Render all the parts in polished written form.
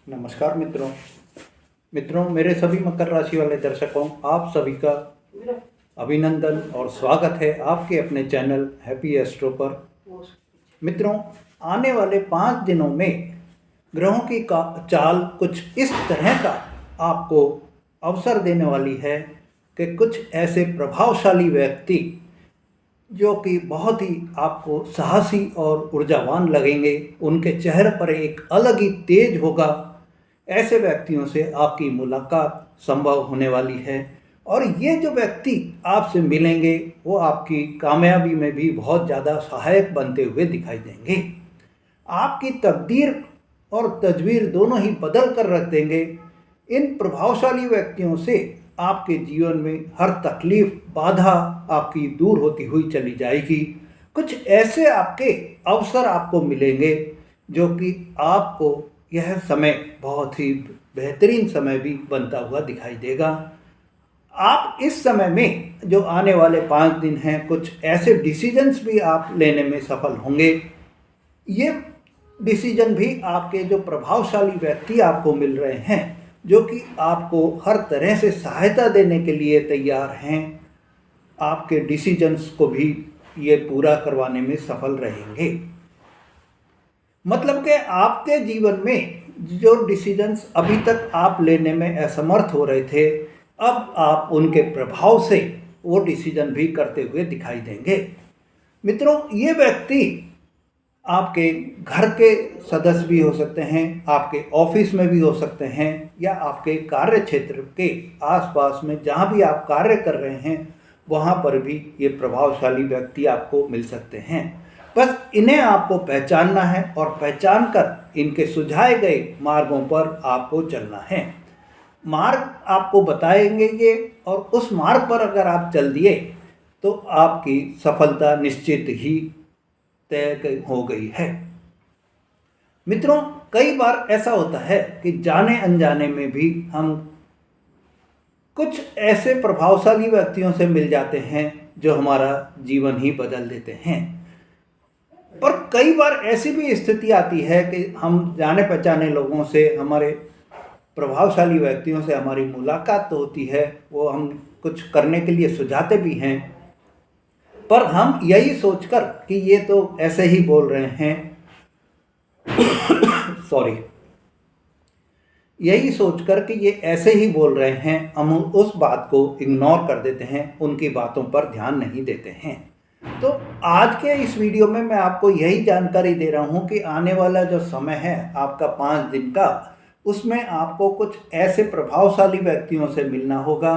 नमस्कार मित्रों। मेरे सभी मकर राशि वाले दर्शकों, आप सभी का अभिनंदन और स्वागत है आपके अपने चैनल हैप्पी एस्ट्रो पर। मित्रों, आने वाले 5 दिनों में ग्रहों की चाल कुछ इस तरह का आपको अवसर देने वाली है कि कुछ ऐसे प्रभावशाली व्यक्ति जो कि बहुत ही आपको साहसी और ऊर्जावान लगेंगे, उनके चेहरे पर एक अलग ही तेज होगा। ऐसे व्यक्तियों से आपकी मुलाकात संभव होने वाली है और ये जो व्यक्ति आपसे मिलेंगे वो आपकी कामयाबी में भी बहुत ज़्यादा सहायक बनते हुए दिखाई देंगे। आपकी तकदीर और तजवीर दोनों ही बदल कर रख देंगे। इन प्रभावशाली व्यक्तियों से आपके जीवन में हर तकलीफ, बाधा आपकी दूर होती हुई चली जाएगी। कुछ ऐसे आपके अवसर आपको मिलेंगे जो कि आपको यह समय बहुत ही बेहतरीन समय भी बनता हुआ दिखाई देगा। आप इस समय में जो आने वाले 5 दिन हैं, कुछ ऐसे डिसीजंस भी आप लेने में सफल होंगे। ये डिसीजन भी आपके जो प्रभावशाली व्यक्ति आपको मिल रहे हैं, जो कि आपको हर तरह से सहायता देने के लिए तैयार हैं, आपके डिसीजंस को भी ये पूरा करवाने में सफल रहेंगे। मतलब कि आपके जीवन में जो डिसीजंस अभी तक आप लेने में असमर्थ हो रहे थे, अब आप उनके प्रभाव से वो डिसीजन भी करते हुए दिखाई देंगे। मित्रों, ये व्यक्ति आपके घर के सदस्य भी हो सकते हैं, आपके ऑफिस में भी हो सकते हैं, या आपके कार्य क्षेत्र के आसपास में जहाँ भी आप कार्य कर रहे हैं वहाँ पर भी ये प्रभावशाली व्यक्ति आपको मिल सकते हैं। बस इन्हें आपको पहचानना है और पहचान कर इनके सुझाए गए मार्गों पर आपको चलना है। मार्ग आपको बताएंगे ये, और उस मार्ग पर अगर आप चल दिए तो आपकी सफलता निश्चित ही तय हो गई है। मित्रों, कई बार ऐसा होता है कि जाने अनजाने में भी हम कुछ ऐसे प्रभावशाली व्यक्तियों से मिल जाते हैं जो हमारा जीवन ही बदल देते हैं। पर कई बार ऐसी भी स्थिति आती है कि हम जाने पहचाने लोगों से, हमारे प्रभावशाली व्यक्तियों से हमारी मुलाकात तो होती है, वो हम कुछ करने के लिए सुझाते भी हैं, पर हम यही सोचकर कि ये तो ऐसे ही बोल रहे हैं सॉरी यही सोचकर कि ये ऐसे ही बोल रहे हैं, हम उस बात को इग्नोर कर देते हैं, उनकी बातों पर ध्यान नहीं देते हैं। तो आज के इस वीडियो में मैं आपको यही जानकारी दे रहा हूँ कि आने वाला जो समय है आपका 5 दिन का, उसमें आपको कुछ ऐसे प्रभावशाली व्यक्तियों से मिलना होगा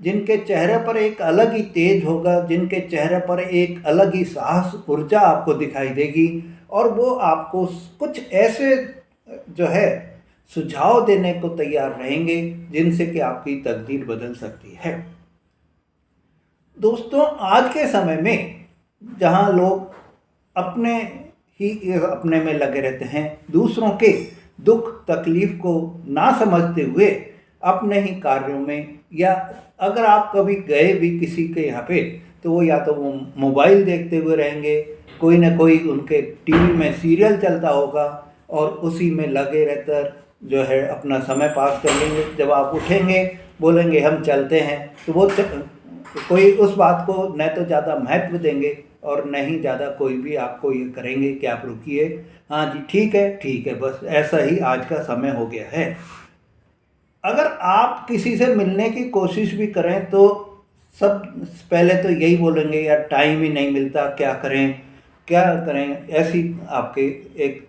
जिनके चेहरे पर एक अलग ही तेज होगा, जिनके चेहरे पर एक अलग ही साहस, ऊर्जा आपको दिखाई देगी, और वो आपको कुछ ऐसे जो है सुझाव देने को तैयार रहेंगे जिनसे कि आपकी तकदीर बदल सकती है। दोस्तों, आज के समय में जहां लोग अपने में लगे रहते हैं, दूसरों के दुख तकलीफ को ना समझते हुए अपने ही कार्यों में, या अगर आप कभी गए भी किसी के यहाँ पे तो वो या तो वो मोबाइल देखते हुए रहेंगे, कोई ना कोई उनके टीवी में सीरियल चलता होगा और उसी में लगे रहकर जो है अपना समय पास कर लेंगे। जब आप उठेंगे, बोलेंगे हम चलते हैं, तो वो कोई उस बात को न तो ज़्यादा महत्व देंगे और न ही ज़्यादा कोई भी आपको ये करेंगे कि आप रुकिए, हाँ जी ठीक है, बस ऐसा ही आज का समय हो गया है। अगर आप किसी से मिलने की कोशिश भी करें तो सब पहले तो यही बोलेंगे, यार टाइम ही नहीं मिलता, क्या करें। ऐसी आपके एक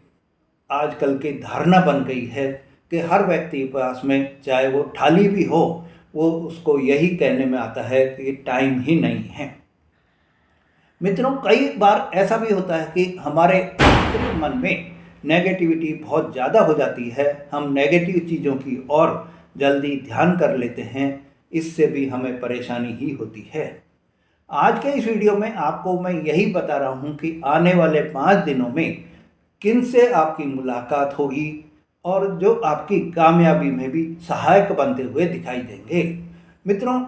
आजकल की धारणा बन गई है कि हर व्यक्ति के पास में, चाहे वो थाली भी हो, वो उसको यही कहने में आता है कि टाइम ही नहीं है। मित्रों, कई बार ऐसा भी होता है कि हमारे मन में नेगेटिविटी बहुत ज़्यादा हो जाती है, हम नेगेटिव चीज़ों की ओर जल्दी ध्यान कर लेते हैं, इससे भी हमें परेशानी ही होती है। आज के इस वीडियो में आपको मैं यही बता रहा हूँ कि आने वाले 5 दिनों में किन से आपकी मुलाकात होगी और जो आपकी कामयाबी में भी सहायक बनते हुए दिखाई देंगे। मित्रों,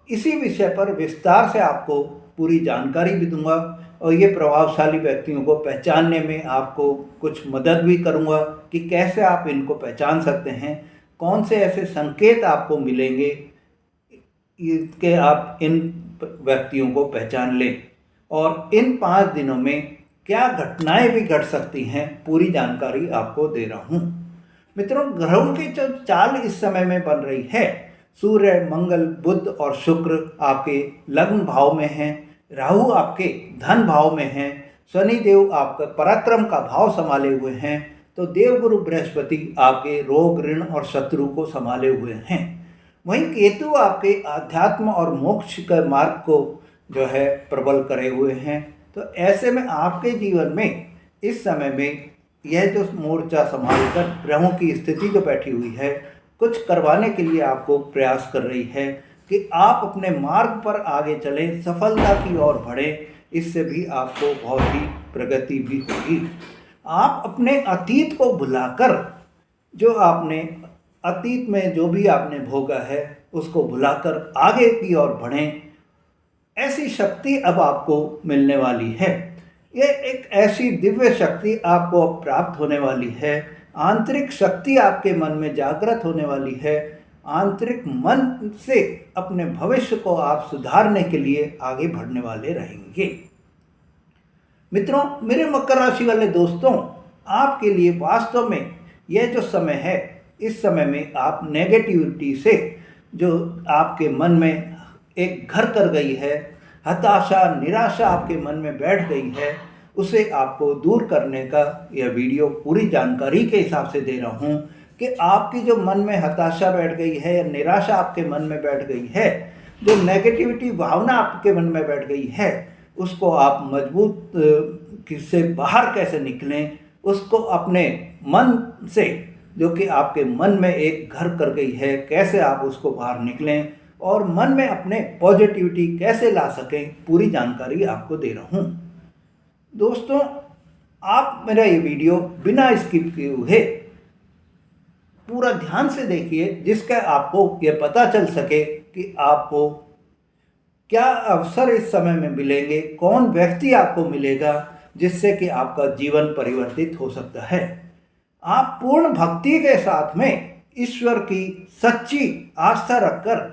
इसी विषय पर विस्तार से आपको पूरी जानकारी भी दूंगा और ये प्रभावशाली व्यक्तियों को पहचानने में आपको कुछ मदद भी करूँगा कि कैसे आप इनको पहचान सकते हैं, कौन से ऐसे संकेत आपको मिलेंगे कि आप इन व्यक्तियों को पहचान लें, और इन 5 दिनों में क्या घटनाएं भी घट सकती हैं, पूरी जानकारी आपको दे रहा हूँ। मित्रों, ग्रहों की जो चाल इस समय में बन रही है, सूर्य, मंगल, बुध और शुक्र आपके लग्न भाव में हैं, राहु आपके धन भाव में हैं, शनि देव आपका पराक्रम का भाव संभाले हुए हैं, तो देवगुरु बृहस्पति आपके रोग, ऋण और शत्रु को संभाले हुए हैं। वहीं केतु आपके आध्यात्म और मोक्ष के मार्ग को जो है प्रबल करे हुए हैं। तो ऐसे में आपके जीवन में इस समय में यह जो मोर्चा संभालकर ग्रहों की स्थिति जो बैठी हुई है, कुछ करवाने के लिए आपको प्रयास कर रही है कि आप अपने मार्ग पर आगे चलें, सफलता की ओर बढ़ें। इससे भी आपको बहुत ही प्रगति भी होगी। आप अपने अतीत को भुलाकर, जो आपने अतीत में जो भी आपने भोगा है उसको भुलाकर आगे की ओर बढ़ें। ऐसी शक्ति अब आपको मिलने वाली है। ये एक ऐसी दिव्य शक्ति आपको अब प्राप्त होने वाली है। आंतरिक शक्ति आपके मन में जागृत होने वाली है। आंतरिक मन से अपने भविष्य को आप सुधारने के लिए आगे बढ़ने वाले रहेंगे। मित्रों, मेरे मकर राशि वाले दोस्तों, आपके लिए वास्तव में यह जो समय है, इस समय में आप नेगेटिविटी से जो आपके मन में एक घर कर गई है, हताशा, निराशा आपके मन में बैठ गई है, उसे आपको दूर करने का यह वीडियो पूरी जानकारी के हिसाब से दे रहा हूँ कि आपकी जो मन में हताशा बैठ गई है या निराशा आपके मन में बैठ गई है, जो नेगेटिविटी भावना आपके मन में बैठ गई है, उसको आप मजबूत से बाहर कैसे निकलें, उसको अपने मन से, जो कि आपके मन में एक घर कर गई है, कैसे आप उसको बाहर निकलें और मन में अपने पॉजिटिविटी कैसे ला सकें, पूरी जानकारी आपको दे रहा हूँ। दोस्तों, आप मेरा ये वीडियो बिना स्किप किए हुए पूरा ध्यान से देखिए, जिसका आपको ये पता चल सके कि आपको क्या अवसर इस समय में मिलेंगे, कौन व्यक्ति आपको मिलेगा जिससे कि आपका जीवन परिवर्तित हो सकता है। आप पूर्ण भक्ति के साथ में ईश्वर की सच्ची आस्था रखकर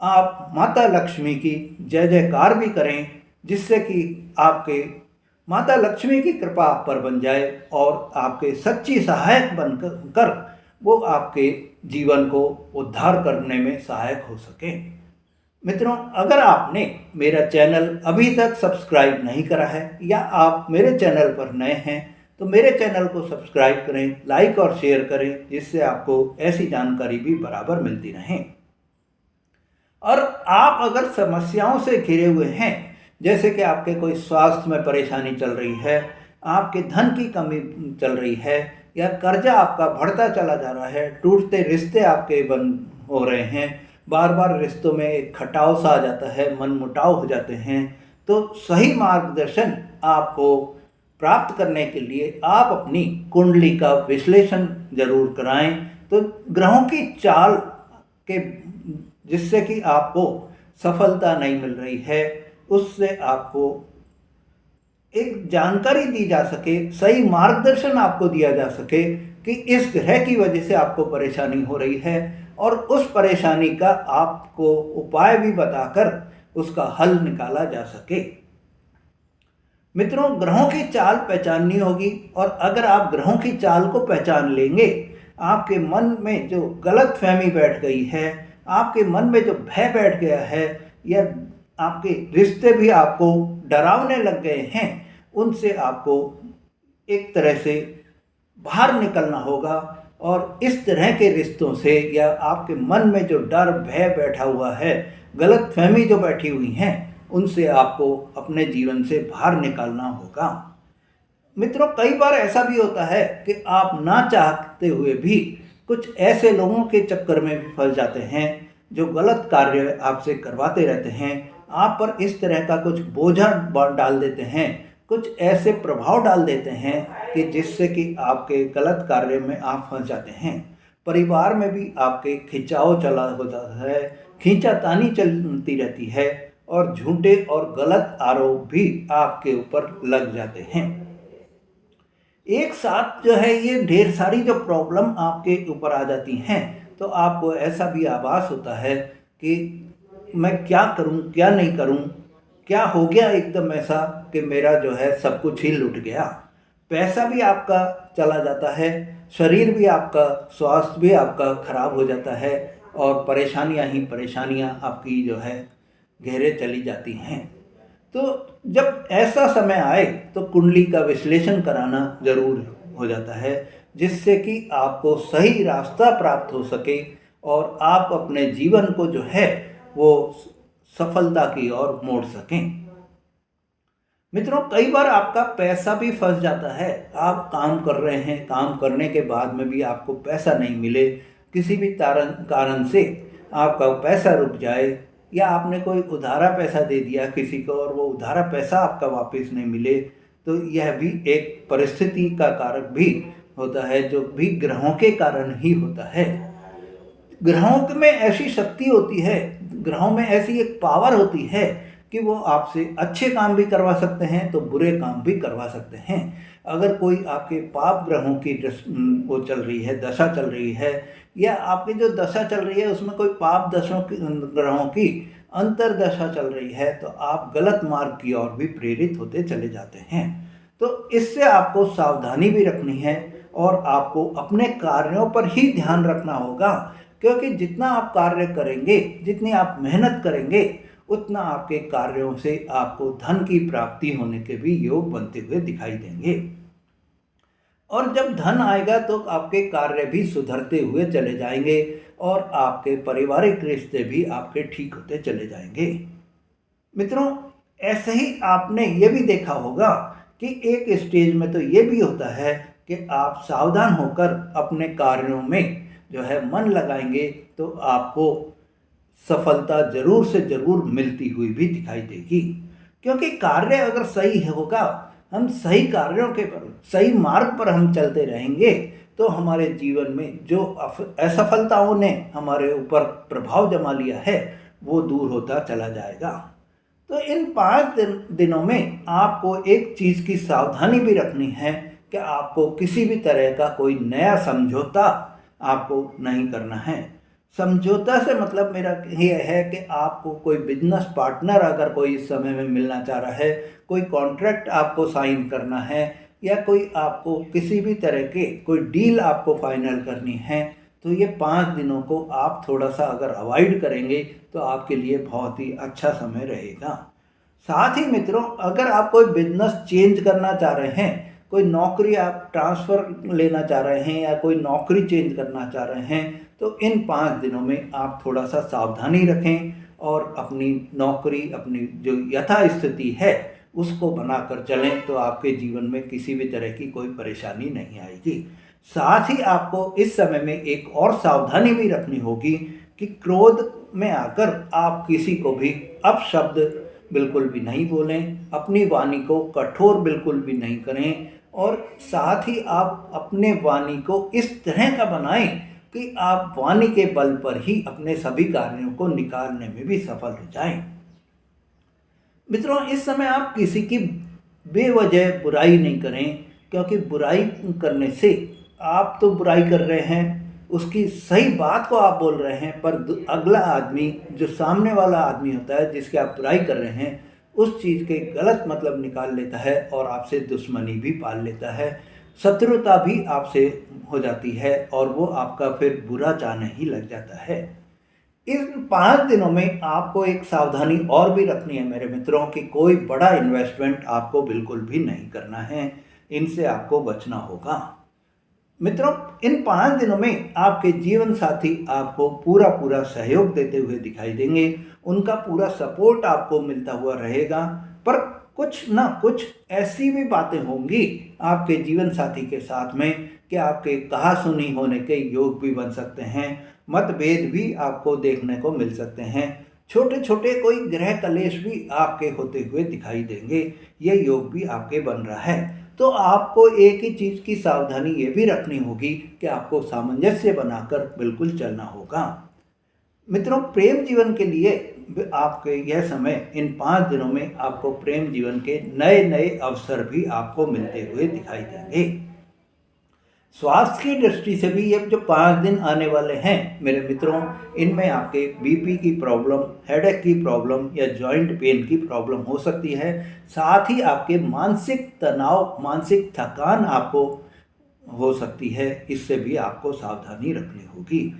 आप माता लक्ष्मी की जय जयकार भी करें, जिससे कि आपके माता लक्ष्मी की कृपा आप पर बन जाए और आपके सच्ची सहायक बनकर वो आपके जीवन को उद्धार करने में सहायक हो सके। मित्रों, अगर आपने मेरा चैनल अभी तक सब्सक्राइब नहीं करा है या आप मेरे चैनल पर नए हैं, तो मेरे चैनल को सब्सक्राइब करें, लाइक और शेयर करें, जिससे आपको ऐसी जानकारी भी बराबर मिलती रहे। और आप अगर समस्याओं से घिरे हुए हैं, जैसे कि आपके कोई स्वास्थ्य में परेशानी चल रही है, आपके धन की कमी चल रही है, या कर्जा आपका बढ़ता चला जा रहा है, टूटते रिश्ते आपके बंद हो रहे हैं, बार बार रिश्तों में एक खटाव सा आ जाता है, मन मुटाव हो जाते हैं, तो सही मार्गदर्शन आपको प्राप्त करने के लिए आप अपनी कुंडली का विश्लेषण जरूर कराएं। तो ग्रहों की चाल के जिससे कि आपको सफलता नहीं मिल रही है, उससे आपको एक जानकारी दी जा सके, सही मार्गदर्शन आपको दिया जा सके कि इस ग्रह की वजह से आपको परेशानी हो रही है, और उस परेशानी का आपको उपाय भी बताकर उसका हल निकाला जा सके। मित्रों, ग्रहों की चाल पहचाननी होगी, और अगर आप ग्रहों की चाल को पहचान लेंगे, आपके मन में जो गलत फहमी बैठ गई है, आपके मन में जो भय बैठ गया है, या आपके रिश्ते भी आपको डरावने लग गए हैं, उनसे आपको एक तरह से बाहर निकलना होगा। और इस तरह के रिश्तों से, या आपके मन में जो डर भय बैठा हुआ है, गलत फहमी जो बैठी हुई हैं, उनसे आपको अपने जीवन से बाहर निकालना होगा। मित्रों, कई बार ऐसा भी होता है कि आप ना चाहते हुए भी कुछ ऐसे लोगों के चक्कर में भी फंस जाते हैं जो गलत कार्य आपसे करवाते रहते हैं, आप पर इस तरह का कुछ बोझा डाल देते हैं, कुछ ऐसे प्रभाव डाल देते हैं कि जिससे कि आपके गलत कार्य में आप फंस जाते हैं। परिवार में भी आपके खिंचाव चला हो जाता है, खींचातानी चलती रहती है, और झूठे और गलत आरोप भी आपके ऊपर लग जाते हैं। एक साथ जो है ये ढेर सारी जो प्रॉब्लम आपके ऊपर आ जाती हैं, तो आपको ऐसा भी आभास होता है कि मैं क्या करूं, क्या नहीं करूं, क्या हो गया एकदम ऐसा कि मेरा जो है सब कुछ ही लुट गया। पैसा भी आपका चला जाता है, शरीर भी आपका, स्वास्थ्य भी आपका खराब हो जाता है और परेशानियां ही परेशानियां आपकी जो है गहरे चली जाती हैं। तो जब ऐसा समय आए तो कुंडली का विश्लेषण कराना जरूर हो जाता है, जिससे कि आपको सही रास्ता प्राप्त हो सके और आप अपने जीवन को जो है वो सफलता की ओर मोड़ सकें। मित्रों, कई बार आपका पैसा भी फंस जाता है। आप काम कर रहे हैं, काम करने के बाद में भी आपको पैसा नहीं मिले, किसी भी कारण से आपका पैसा रुक जाए, या आपने कोई उधारा पैसा दे दिया किसी को और वो उधारा पैसा आपका वापस नहीं मिले, तो यह भी एक परिस्थिति का कारक भी होता है, जो भी ग्रहों के कारण ही होता है। ग्रहों में ऐसी शक्ति होती है, ग्रहों में ऐसी एक पावर होती है कि वो आपसे अच्छे काम भी करवा सकते हैं तो बुरे काम भी करवा सकते हैं। अगर कोई आपके पाप ग्रहों की वो चल रही है, दशा चल रही है, या आपकी जो दशा चल रही है उसमें कोई पाप दशों की ग्रहों की अंतरदशा चल रही है, तो आप गलत मार्ग की ओर भी प्रेरित होते चले जाते हैं। तो इससे आपको सावधानी भी रखनी है और आपको अपने कार्यों पर ही ध्यान रखना होगा, क्योंकि जितना आप कार्य करेंगे, जितनी आप मेहनत करेंगे, उतना आपके कार्यों से आपको धन की प्राप्ति होने के भी योग बनते हुए दिखाई देंगे। और जब धन आएगा तो आपके कार्य भी सुधरते हुए चले जाएंगे और आपके पारिवारिक रिश्ते भी आपके ठीक होते चले जाएंगे। मित्रों, ऐसे ही आपने ये भी देखा होगा कि एक स्टेज में तो ये भी होता है कि आप सावधान होकर अपने कार्यों में जो है मन लगाएंगे तो आपको सफलता जरूर से जरूर मिलती हुई भी दिखाई देगी। क्योंकि कार्य अगर सही होगा, हम सही कार्यों के पर सही मार्ग पर हम चलते रहेंगे, तो हमारे जीवन में जो असफलताओं ने हमारे ऊपर प्रभाव जमा लिया है वो दूर होता चला जाएगा। तो इन 5 दिनों में आपको एक चीज़ की सावधानी भी रखनी है कि आपको किसी भी तरह का कोई नया समझौता आपको नहीं करना है। समझौता से मतलब मेरा ये है कि आपको कोई बिजनेस पार्टनर अगर कोई इस समय में मिलना चाह रहा है, कोई कॉन्ट्रैक्ट आपको साइन करना है, या कोई आपको किसी भी तरह के कोई डील आपको फाइनल करनी है, तो ये 5 दिनों को आप थोड़ा सा अगर अवॉइड करेंगे तो आपके लिए बहुत ही अच्छा समय रहेगा। साथ ही मित्रों, अगर आप कोई बिजनेस चेंज करना चाह रहे हैं, कोई नौकरी आप ट्रांसफ़र लेना चाह रहे हैं या कोई नौकरी चेंज करना चाह रहे हैं, तो इन 5 दिनों में आप थोड़ा सा सावधानी रखें और अपनी नौकरी, अपनी जो यथास्थिति है उसको बनाकर चलें, तो आपके जीवन में किसी भी तरह की कोई परेशानी नहीं आएगी। साथ ही आपको इस समय में एक और सावधानी भी रखनी होगी कि क्रोध में आकर आप किसी को भी अपशब्द बिल्कुल भी नहीं बोलें, अपनी वाणी को कठोर बिल्कुल भी नहीं करें, और साथ ही आप अपने वाणी को इस तरह का बनाएं कि आप वाणी के बल पर ही अपने सभी कार्यों को निकालने में भी सफल हो जाएं। मित्रों, इस समय आप किसी की बेवजह बुराई नहीं करें, क्योंकि बुराई करने से आप तो बुराई कर रहे हैं, उसकी सही बात को आप बोल रहे हैं, पर अगला आदमी, जो सामने वाला आदमी होता है जिसके आप बुराई कर रहे हैं, उस चीज़ के गलत मतलब निकाल लेता है और आपसे दुश्मनी भी पाल लेता है, शत्रुता भी आपसे हो जाती है और वो आपका फिर बुरा चाहने ही लग जाता है। इन 5 दिनों में आपको एक सावधानी और भी रखनी है मेरे मित्रों, कि कोई बड़ा इन्वेस्टमेंट आपको बिल्कुल भी नहीं करना है, इनसे आपको बचना होगा। मित्रों, इन 5 दिनों में आपके जीवन साथी आपको पूरा सहयोग देते हुए दिखाई देंगे, उनका पूरा सपोर्ट आपको मिलता हुआ रहेगा, पर कुछ ना कुछ ऐसी भी बातें होंगी आपके जीवन साथी के साथ में कि आपके कहा सुनी होने के योग भी बन सकते हैं, मतभेद भी आपको देखने को मिल सकते हैं, छोटे छोटे कोई ग्रह कलेश भी आपके होते हुए दिखाई देंगे, ये योग भी आपके बन रहा है। तो आपको एक ही चीज़ की सावधानी ये भी रखनी होगी कि आपको सामंजस्य बनाकर बिल्कुल चलना होगा। मित्रों, प्रेम जीवन के लिए आपके यह समय, इन 5 दिनों में आपको प्रेम जीवन के नए नए अवसर भी आपको मिलते हुए दिखाई देंगे। स्वास्थ्य की दृष्टि से भी ये जो 5 दिन आने वाले हैं मेरे मित्रों, इनमें आपके बीपी की प्रॉब्लम, हेडेक की प्रॉब्लम या जॉइंट पेन की प्रॉब्लम हो सकती है। साथ ही आपके मानसिक तनाव, मानसिक थकान आपको हो सकती है, इससे भी आपको सावधानी रखनी होगी।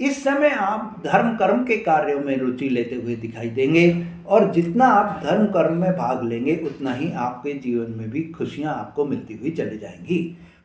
इस समय आप धर्म कर्म के कार्यों में रुचि लेते हुए दिखाई देंगे और जितना आप धर्म कर्म में भाग लेंगे उतना ही आपके जीवन में भी खुशियां आपको मिलती हुई चली जाएंगी।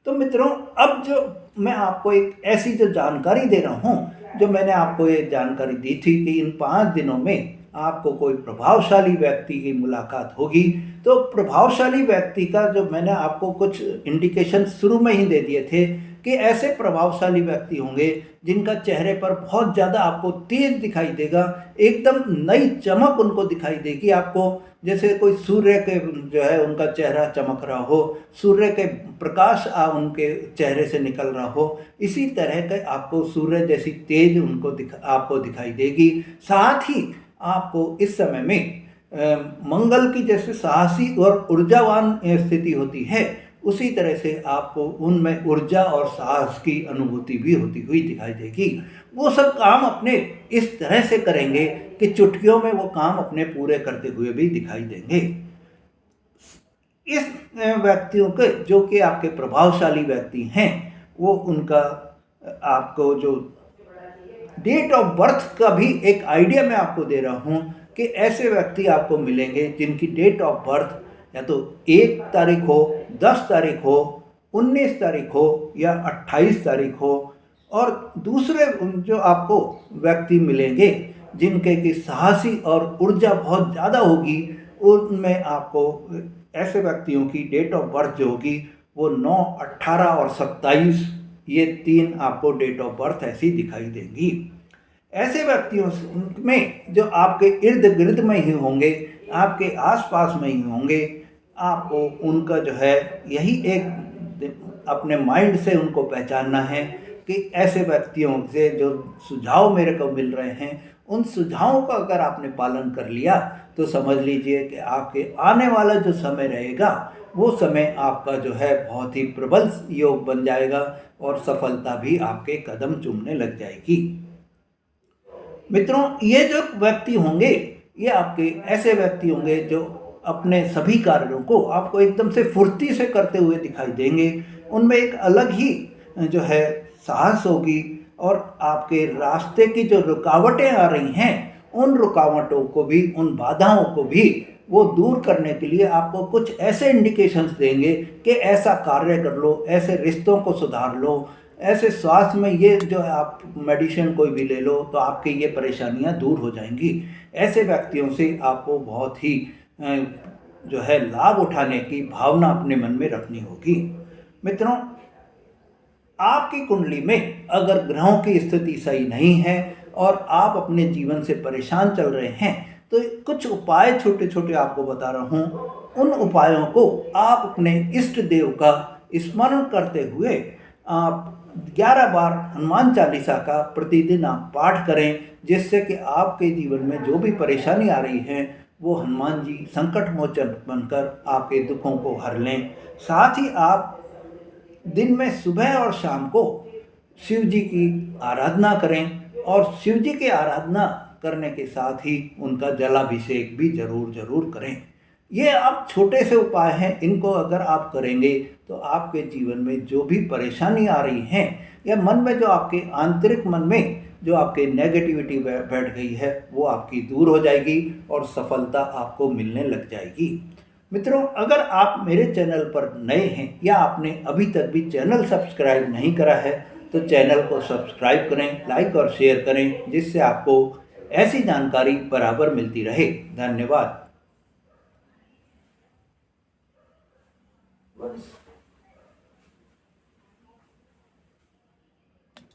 तो मित्रों, अब जो मैं आपको एक ऐसी जो जानकारी दे रहा हूँ, जो मैंने आपको ये जानकारी दी थी कि इन 5 दिनों में आपको कोई प्रभावशाली व्यक्ति की मुलाकात होगी, तो प्रभावशाली व्यक्ति का जो मैंने आपको कुछ इंडिकेशन शुरू में ही दे दिए थे कि ऐसे प्रभावशाली व्यक्ति होंगे जिनका चेहरे पर बहुत ज़्यादा आपको तेज दिखाई देगा, एकदम नई चमक उनको दिखाई देगी आपको, जैसे कोई सूर्य के जो है उनका चेहरा चमक रहा हो, सूर्य के प्रकाश उनके चेहरे से निकल रहा हो, इसी तरह के आपको सूर्य जैसी तेज आपको दिखाई देगी। साथ ही आपको इस समय में मंगल की जैसे साहसी और ऊर्जावान स्थिति होती है, उसी तरह से आपको उनमें ऊर्जा और साहस की अनुभूति भी होती हुई दिखाई देगी। वो सब काम अपने इस तरह से करेंगे कि चुटकियों में वो काम अपने पूरे करते हुए भी दिखाई देंगे। इस व्यक्तियों के जो कि आपके प्रभावशाली व्यक्ति हैं, वो उनका आपको जो डेट ऑफ बर्थ का भी एक आइडिया मैं आपको दे रहा हूँ कि ऐसे व्यक्ति आपको मिलेंगे जिनकी डेट ऑफ बर्थ या तो 1 तारीख हो, 10 तारीख हो, 19 तारीख हो या 28 तारीख हो। और दूसरे जो आपको व्यक्ति मिलेंगे जिनके की साहसी और ऊर्जा बहुत ज़्यादा होगी, उनमें आपको ऐसे व्यक्तियों की डेट ऑफ बर्थ जो होगी वो 9, 18 और 27, ये 3 आपको डेट ऑफ बर्थ ऐसी दिखाई देंगी। ऐसे व्यक्तियों में जो आपके इर्द गिर्द में ही होंगे, आपके आसपास में ही होंगे, आपको उनका जो है यही एक अपने माइंड से उनको पहचानना है कि ऐसे व्यक्तियों से जो सुझाव मेरे को मिल रहे हैं, उन सुझावों का अगर आपने पालन कर लिया तो समझ लीजिए कि आपके आने वाला जो समय रहेगा वो समय आपका जो है बहुत ही प्रबल योग बन जाएगा और सफलता भी आपके कदम चूमने लग जाएगी। मित्रों, ये जो व्यक्ति होंगे, ये आपके ऐसे व्यक्ति होंगे जो अपने सभी कार्यों को आपको एकदम से फुर्ती से करते हुए दिखाई देंगे। उनमें एक अलग ही जो है साहस होगी और आपके रास्ते की जो रुकावटें आ रही हैं, उन रुकावटों को भी, उन बाधाओं को भी वो दूर करने के लिए आपको कुछ ऐसे इंडिकेशंस देंगे कि ऐसा कार्य कर लो, ऐसे रिश्तों को सुधार लो, ऐसे स्वास्थ्य में ये जो आप मेडिसिन कोई भी ले लो तो आपकी ये परेशानियां दूर हो जाएंगी। ऐसे व्यक्तियों से आपको बहुत ही जो है लाभ उठाने की भावना अपने मन में रखनी होगी। मित्रों, आपकी कुंडली में अगर ग्रहों की स्थिति सही नहीं है और आप अपने जीवन से परेशान चल रहे हैं, तो कुछ उपाय छोटे छोटे आपको बता रहा हूँ। उन उपायों को आप अपने इष्ट देव का स्मरण करते हुए आप 11 बार हनुमान चालीसा का प्रतिदिन आप पाठ करें, जिससे कि आपके जीवन में जो भी परेशानी आ रही है वो हनुमान जी संकट मोचन बनकर आपके दुखों को हर लें। साथ ही आप दिन में सुबह और शाम को शिव जी की आराधना करें और शिव जी की आराधना करने के साथ ही उनका जलाभिषेक भी जरूर करें। ये आप छोटे से उपाय हैं, इनको अगर आप करेंगे तो आपके जीवन में जो भी परेशानी आ रही है या मन में जो आपके आंतरिक मन में जो आपके नेगेटिविटी बैठ गई है वो आपकी दूर हो जाएगी और सफलता आपको मिलने लग जाएगी। मित्रों, अगर आप मेरे चैनल पर नए हैं या आपने अभी तक भी चैनल सब्सक्राइब नहीं करा है तो चैनल को सब्सक्राइब करें, लाइक और शेयर करें, जिससे आपको ऐसी जानकारी बराबर मिलती रहे। धन्यवाद।